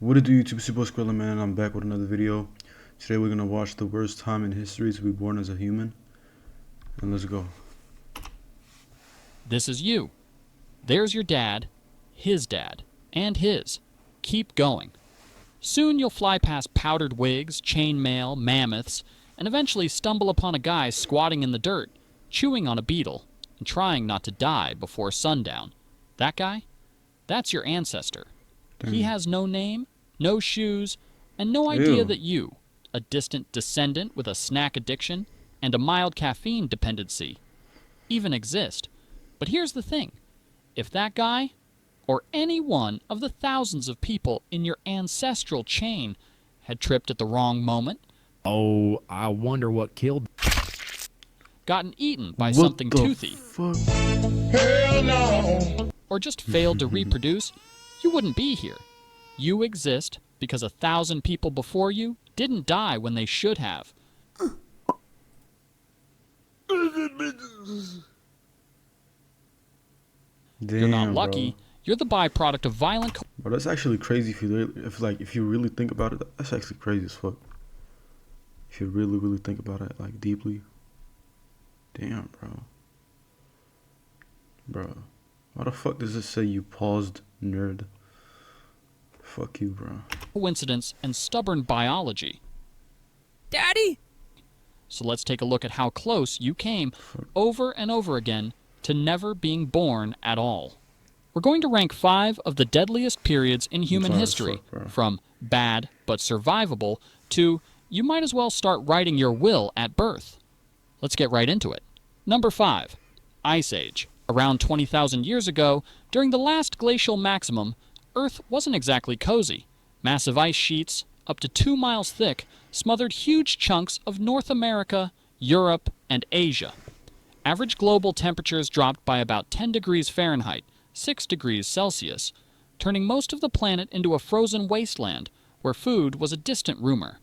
What it do, YouTube? Super Squirrel Man. I'm back with another video. Today we're gonna watch the worst time in history to be born as a human, and let's go. This is you. There's your dad, and his. Keep going. Soon you'll fly past powdered wigs, chainmail, mammoths, and eventually stumble upon a guy squatting in the dirt, chewing on a beetle, and trying not to die before sundown. That guy? That's your ancestor. He has no name, no shoes, and no idea that you, a distant descendant with a snack addiction and a mild caffeine dependency, even exist. But here's the thing. If that guy, or any one of the thousands of people in your ancestral chain, had tripped at the wrong moment, oh, I wonder what killed... gotten eaten by something toothy, Hell no! Or just failed to reproduce, you wouldn't be here. You exist because 1,000 people before you didn't die when they should have. Damn, You're not lucky. bro. You're the byproduct of violent... Bro, that's actually crazy if you really think about it. That's actually crazy as fuck. If you really think about it, like, deeply. Damn, bro. Bro. Why the fuck does it say you paused, nerd? Fuck you, bro. Coincidence and stubborn biology. Daddy? So let's take a look at how close you came over and over again to never being born at all. We're going to rank 5 of the deadliest periods in human history, from bad but survivable to you might as well start writing your will at birth. Let's get right into it. Number 5. Ice Age. Around 20,000 years ago, during the last glacial maximum, Earth wasn't exactly cozy. Massive ice sheets, up to 2 miles thick, smothered huge chunks of North America, Europe, and Asia. Average global temperatures dropped by about 10 degrees Fahrenheit, 6 degrees Celsius, turning most of the planet into a frozen wasteland where food was a distant rumor.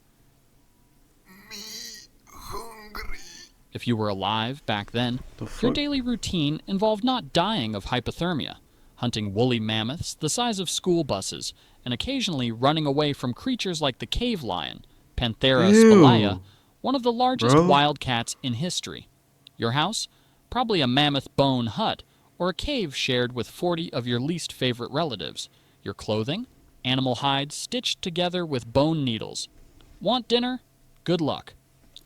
If you were alive back then, your daily routine involved not dying of hypothermia, hunting woolly mammoths the size of school buses, and occasionally running away from creatures like the cave lion, Panthera spelaea, one of the largest wild cats in history. Your house? Probably a mammoth bone hut, or a cave shared with 40 of your least favorite relatives. Your clothing? Animal hides stitched together with bone needles. Want dinner? Good luck.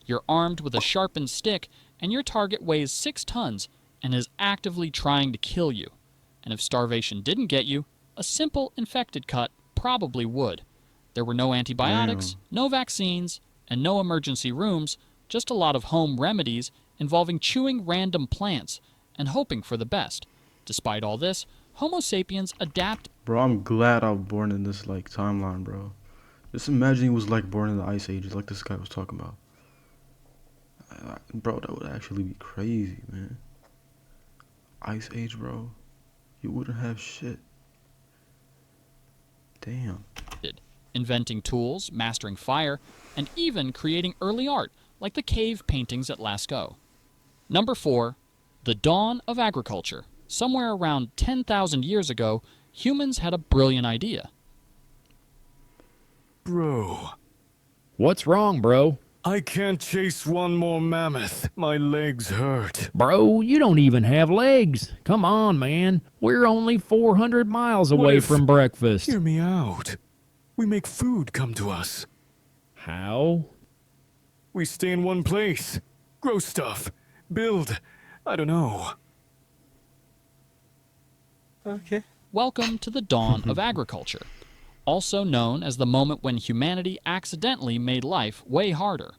You're armed with a sharpened stick, and your target weighs 6 tons and is actively trying to kill you. And if starvation didn't get you, a simple infected cut probably would. There were no antibiotics, no vaccines, and no emergency rooms, just a lot of home remedies involving chewing random plants and hoping for the best. Despite all this, Homo sapiens adapt. Bro, I'm glad I was born in this, like, timeline, bro. Just imagine he was, like, born in the Ice Ages, like this guy was talking about. Bro, that would actually be crazy, man. Ice Age, bro. You wouldn't have shit. Damn. Inventing tools, mastering fire, and even creating early art, like the cave paintings at Lascaux. Number 4. The dawn of agriculture. Somewhere around 10,000 years ago, humans had a brilliant idea. Bro. What's wrong, bro? I can't chase one more mammoth. My legs hurt. Bro, you don't even have legs. Come on, man. We're only 400 miles away from breakfast. Hear me out. We make food come to us. How? We stay in one place. Grow stuff. Build. I don't know. Okay. Welcome to the dawn of agriculture, also known as the moment when humanity accidentally made life way harder.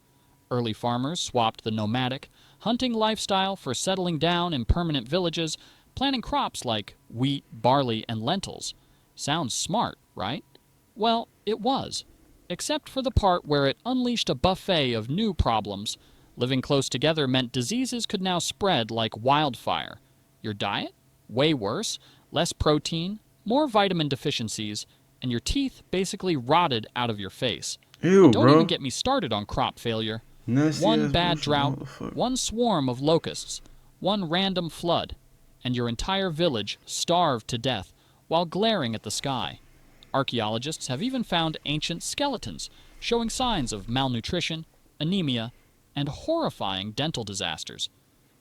Early farmers swapped the nomadic, hunting lifestyle for settling down in permanent villages, planting crops like wheat, barley, and lentils. Sounds smart, right? Well, it was, except for the part where it unleashed a buffet of new problems. Living close together meant diseases could now spread like wildfire. Your diet? Way worse. Less protein, more vitamin deficiencies, and your teeth basically rotted out of your face. Ew, don't even get me started on crop failure. One bad drought, one swarm of locusts, one random flood, and your entire village starved to death while glaring at the sky. Archaeologists have even found ancient skeletons showing signs of malnutrition, anemia, and horrifying dental disasters.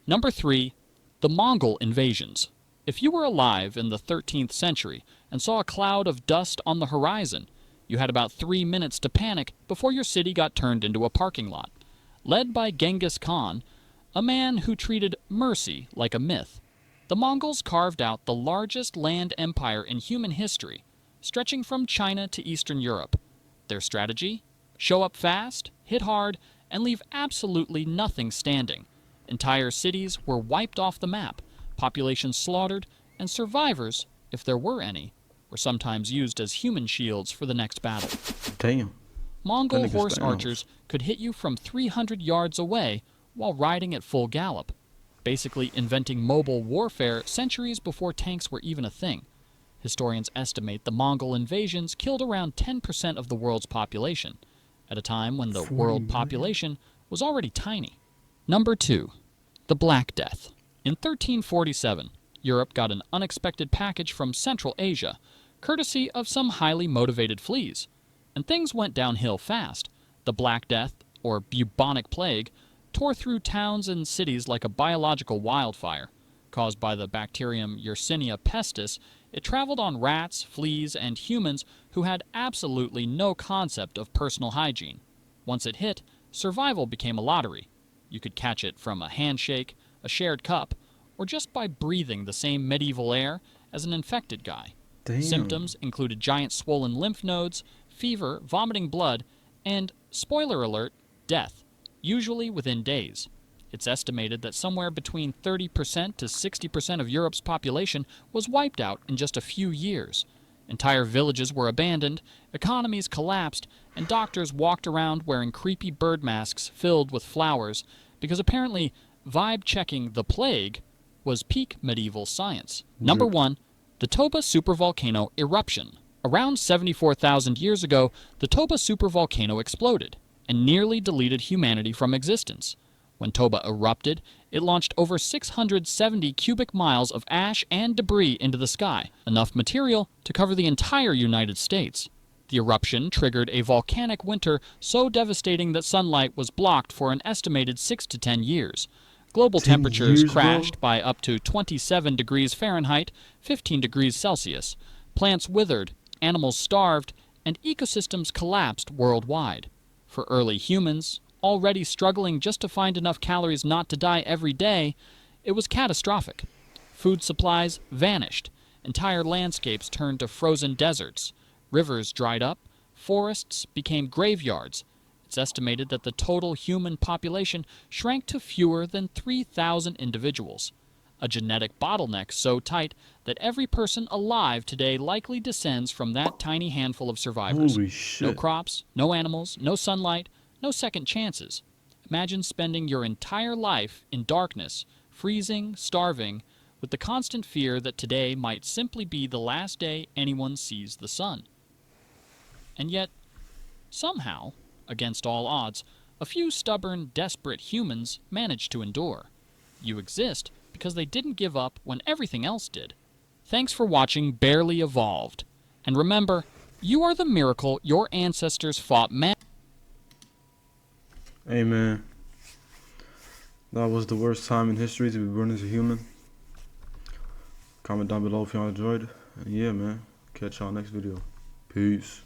Number 3. The Mongol invasions. If you were alive in the 13th century and saw a cloud of dust on the horizon, you had about 3 minutes to panic before your city got turned into a parking lot. Led by Genghis Khan, a man who treated mercy like a myth, the Mongols carved out the largest land empire in human history, stretching from China to Eastern Europe. Their strategy? Show up fast, hit hard, and leave absolutely nothing standing. Entire cities were wiped off the map, populations slaughtered, and survivors, if there were any, were sometimes used as human shields for the next battle. Damn. Mongol That nigga's horse down. archers could hit you from 300 yards away while riding at full gallop, basically inventing mobile warfare centuries before tanks were even a thing. Historians estimate the Mongol invasions killed around 10% of the world's population, at a time when the world population was already tiny. Number 2. The Black Death. In 1347, Europe got an unexpected package from Central Asia, courtesy of some highly motivated fleas. And things went downhill fast. The Black Death, or bubonic plague, tore through towns and cities like a biological wildfire. Caused by the bacterium Yersinia pestis, it traveled on rats, fleas, and humans who had absolutely no concept of personal hygiene. Once it hit, survival became a lottery. You could catch it from a handshake, a shared cup, or just by breathing the same medieval air as an infected guy. Damn. Symptoms included giant swollen lymph nodes, fever, vomiting blood, and, spoiler alert, death, usually within days. It's estimated that somewhere between 30% to 60% of Europe's population was wiped out in just a few years. Entire villages were abandoned, economies collapsed, and doctors walked around wearing creepy bird masks filled with flowers because apparently vibe-checking the plague was peak medieval science. Number 1. The Toba supervolcano eruption. Around 74,000 years ago, the Toba supervolcano exploded and nearly deleted humanity from existence. When Toba erupted, it launched over 670 cubic miles of ash and debris into the sky, enough material to cover the entire United States. The eruption triggered a volcanic winter so devastating that sunlight was blocked for an estimated 6 to 10 years. Global 10 temperatures years, bro? crashed by up to 27 degrees Fahrenheit, 15 degrees Celsius. Plants withered, animals starved, and ecosystems collapsed worldwide. For early humans, already struggling just to find enough calories not to die every day, it was catastrophic. Food supplies vanished. Entire landscapes turned to frozen deserts. Rivers dried up. Forests became graveyards. It's estimated that the total human population shrank to fewer than 3,000 individuals. A genetic bottleneck so tight that every person alive today likely descends from that tiny handful of survivors. Holy shit. No crops, no animals, no sunlight, no second chances. Imagine spending your entire life in darkness, freezing, starving, with the constant fear that today might simply be the last day anyone sees the sun. And yet, somehow, against all odds, a few stubborn, desperate humans managed to endure. You exist because they didn't give up when everything else did. Thanks for watching Barely Evolved. And remember, you are the miracle your ancestors fought Hey man, that was the worst time in history to be born as a human. Comment down below if y'all enjoyed. And yeah man, catch y'all next video. Peace.